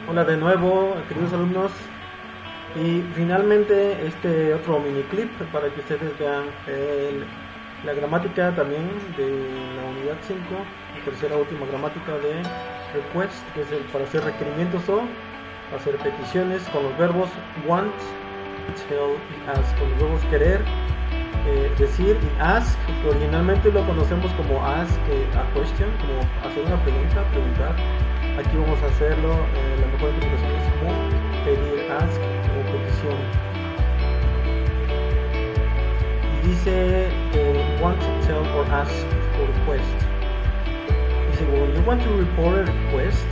Hola de nuevo, queridos alumnos. Y finalmente este otro mini clip para que ustedes vean la gramática también de la unidad 5, la tercera última gramática de request, que es para hacer requerimientos o hacer peticiones con los verbos want, tell y ask. Con los verbos querer, decir y ask, que originalmente lo conocemos como ask a question, como hacer una pregunta, preguntar. Aquí vamos a hacerlo, la mejor interpretación es como pedir, ask o petición. Y dice want, tell or ask for request. Dice, when you want to report a request,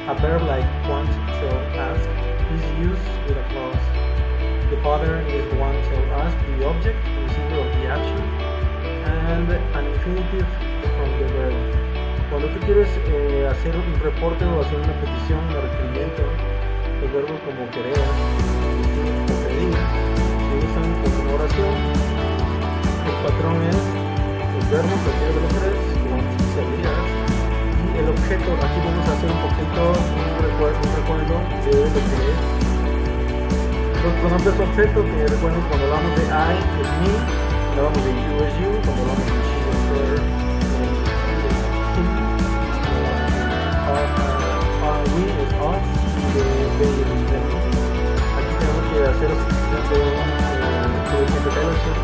a verb like want, tell, ask is used with a clause. The pattern is want, tell, ask, the object, the receiver of the action, and an infinitive from the verb. Cuando tú quieres hacer un reporte o hacer una petición, un requerimiento, los verbos como querer, decir o pedir se usan con una oración. El patrón es el verbo, cualquiera de los tres, want, tell, ask, y el objeto. Aquí vamos a hacer un poquito un recuerdo de lo que es los pronombres objeto, que recuerden cuando hablamos de I es me, cuando hablamos de you es you, cuando hablamos de she es her, we es us, y de they es them. Aquí tenemos que hacer suficiente relación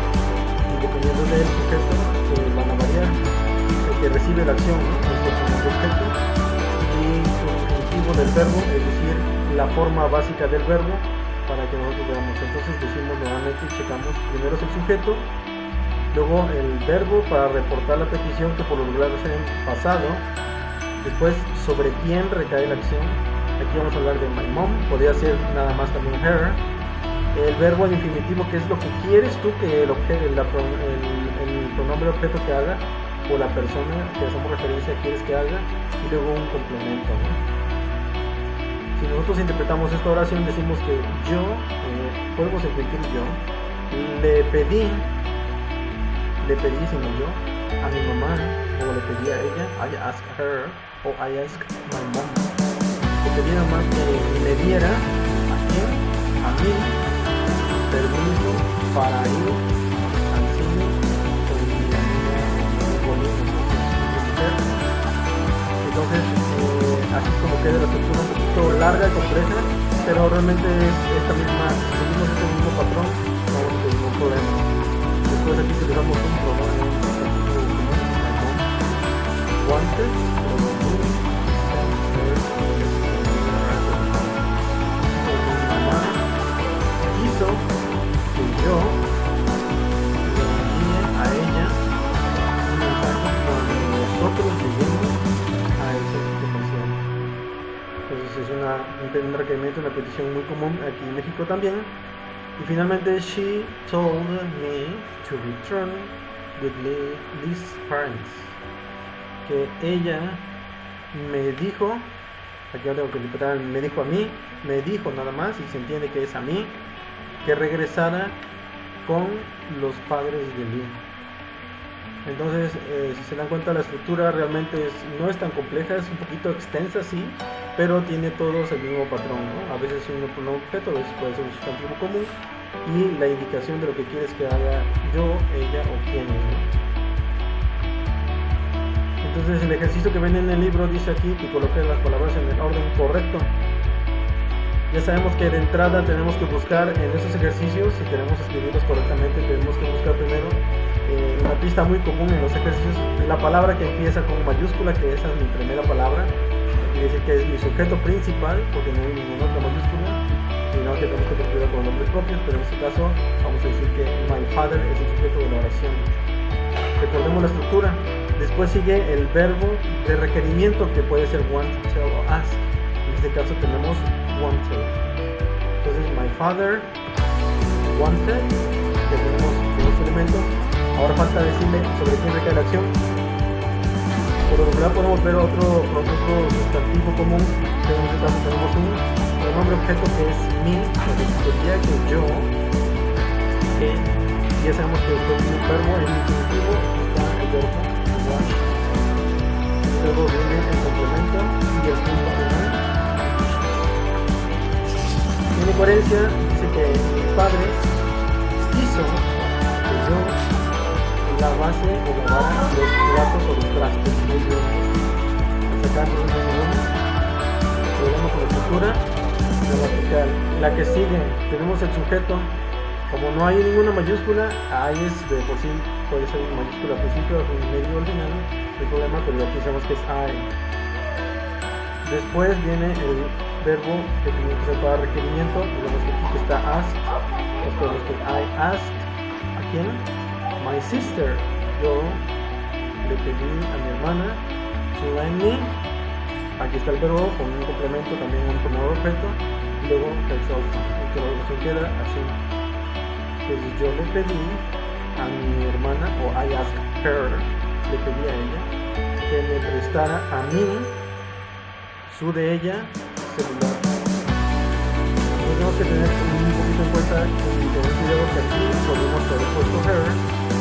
y dependiendo del sujeto van a variar. El que recibe la acción, ¿no? Es el pronombre objeto, y su sustantivo del verbo, es decir, la forma básica del verbo, para que nosotros veamos. Entonces decimos nuevamente, checamos, primero es el sujeto, luego el verbo para reportar la petición, que por lo regular es en pasado, después sobre quién recae la acción. Aquí vamos a hablar de my mom, podría ser nada más también her, el verbo en infinitivo, que es lo que quieres tú que el pronombre objeto que haga, o la persona que hacemos referencia quieres que haga, y luego un complemento, ¿no? Si nosotros interpretamos esta oración, decimos que yo, podemos invertir yo, le pedí, sino yo, a mi mamá, o le pedí a ella, I asked her, o I asked my mom. Le pedí a mamá que me diera, ¿a quién? A mí, permiso para ir al cine con mi amiga. Entonces, así es como queda la estructura un poquito larga y compleja, pero realmente es seguimos este mismo patrón, no vamos a tener ningún problema. Después aquí utilizamos un pronombre wanted, mamá quiso que yo le envíe a ella un mensaje cuando nosotros lleguemos a esa situación. Entonces es un requerimiento, una petición muy común aquí en México también. Y finalmente, she told me to return with Lee's parents. Que ella me dijo, aquí yo tengo que interpretar, me dijo a mí, me dijo nada más, y se entiende que es a mí, que regresara con los padres de Lee. Entonces, si se dan cuenta, la estructura realmente no es tan compleja, es un poquito extensa, sí, pero tiene todos el mismo patrón, ¿no? A veces un pronombre objeto, a veces puede ser un sustantivo común, y la indicación de lo que quieres que haga yo, ella o quién, ¿no? Entonces, el ejercicio que ven en el libro dice aquí que coloque las palabras en el orden correcto. Ya sabemos que de entrada tenemos que buscar en esos ejercicios, si queremos escribirlos correctamente, tenemos que buscar primero una pista muy común en los ejercicios, la palabra que empieza con mayúscula, que esa es mi primera palabra, quiere decir que es mi sujeto principal, porque no hay ninguna otra mayúscula, sino que tenemos que tener cuidado con nombres propios, pero en este caso vamos a decir que my father es el sujeto de la oración. Recordemos la estructura. Después sigue el verbo de requerimiento, que puede ser want, tell o ask. En este caso tenemos wanted. Entonces, my father wanted, que tenemos dos elementos. Ahora falta decirle sobre quién recae la acción. Por lo regular podemos ver otro sustantivo común, que en este caso tenemos un pronombre objeto que es me, que significaría que yo, que ya sabemos que después de un verbo en infinitivo está el verbo want. Luego viene el complemento y el punto final. referencia dice que mi padre hizo que yo lavase o lavara los platos o los trastes. Muy bien. Hasta acá no hay ningún problema con la escritura gramatical. La que sigue, tenemos el sujeto. Como no hay ninguna mayúscula, ahí es de por sí, puede ser una mayúscula al principio o en medio o al final, no hay problema, pero aquí sabemos que es I. Después viene el verbo que tiene que ser para requerimiento, digamos que aquí está asked, después que I asked, ¿a quién? My sister, yo le pedí a mi hermana, to lend me, aquí está el verbo con un complemento, también un pronombre objeto, y luego el self, y que la oración queda así. Entonces yo le pedí a mi hermana, o I asked her, le pedí a ella, que me prestara a mí, su de ella, celular. Tenemos que tener un poquito en cuenta con el video que aquí podemos haber puesto her,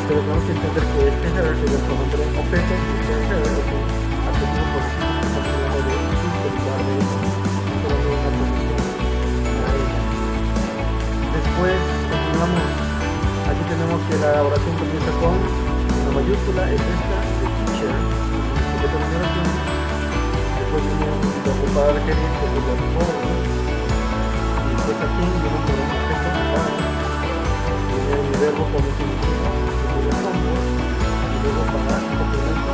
pero tenemos que entender que este her es el pronombre objeto, y este her es un adjetivo positivo que estamos hablando de su celular de ella, solo de una posición a ella. Después continuamos. Aquí tenemos que la oración comienza con una mayúscula, es esta, de teacher, que es la oración. Después viene el verbo para requerir, que es el verbo, y después aquí viene un pronombre objeto, viene mi verbo con infinitivo, que es el combo, y luego para el complemento.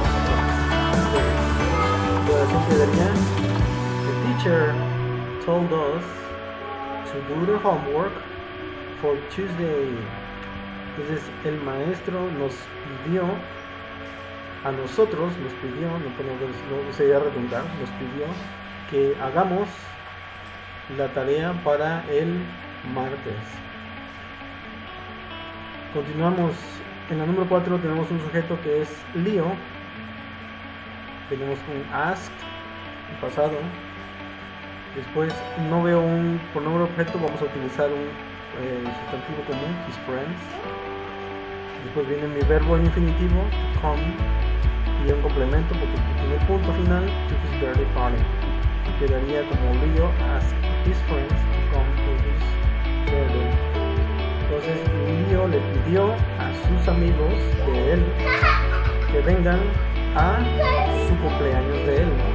La oración quedaría: The teacher told us to do the homework for Tuesday. Entonces el maestro nos pidió, a nosotros nos pidió, no sería redundar, nos pidió que hagamos la tarea para el martes. Continuamos. En la número 4 tenemos un sujeto que es Leo. Tenemos un asked, en pasado. Después no veo un pronombre objeto, vamos a utilizar un sustantivo común, his friends. Después viene mi verbo en infinitivo, come, y un complemento porque tiene el punto final, to his birthday party. Y quedaría como Leo asked his friends to come to his birthday. Entonces Leo le pidió a sus amigos de él que vengan a su cumpleaños de él, ¿no?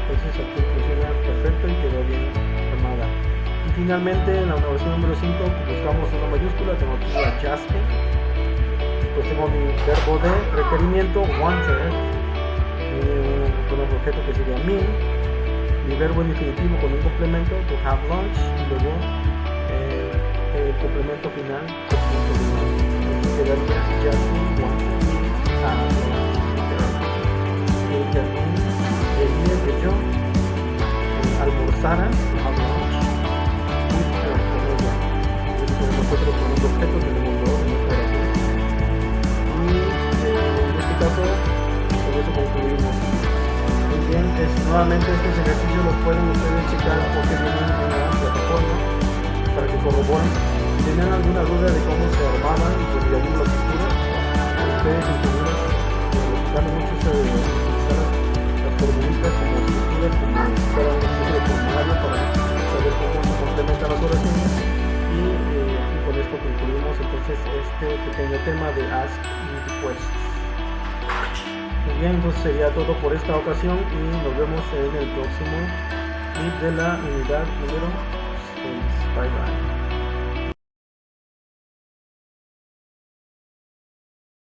Entonces aquí funciona perfecto y quedó bien formada. Y finalmente en la oración número 5 buscamos una mayúscula, tengo aquí la Jasper. Pues tengo mi verbo de requerimiento, wanted, con un objeto que sería me, mi verbo en definitivo con un complemento, to have lunch, y luego el complemento final, que quedaría Jasmine wanted me to have lunch. Y Jasmine quería que yo almorzara, to have lunch, with her, con ella. Entonces nosotros con un objeto tenemos dos en nuestra oración. Y en este caso, con eso concluimos. Muy bien, nuevamente estos ejercicios los pueden ustedes checar porque vienen en la plataforma para que corroboren. Si tienen alguna duda de cómo se armaban y pues de alguna escritura, ustedes ingenieros necesitan mucho utilizar las formulitas como escrituras, como utilizar una especie de formulario para saber cómo se complementan las oraciones. Y con esto concluimos entonces este pequeño tema de Ask and Requests. Muy bien, entonces sería todo por esta ocasión y nos vemos en el próximo clip de la unidad número 6. Bye bye.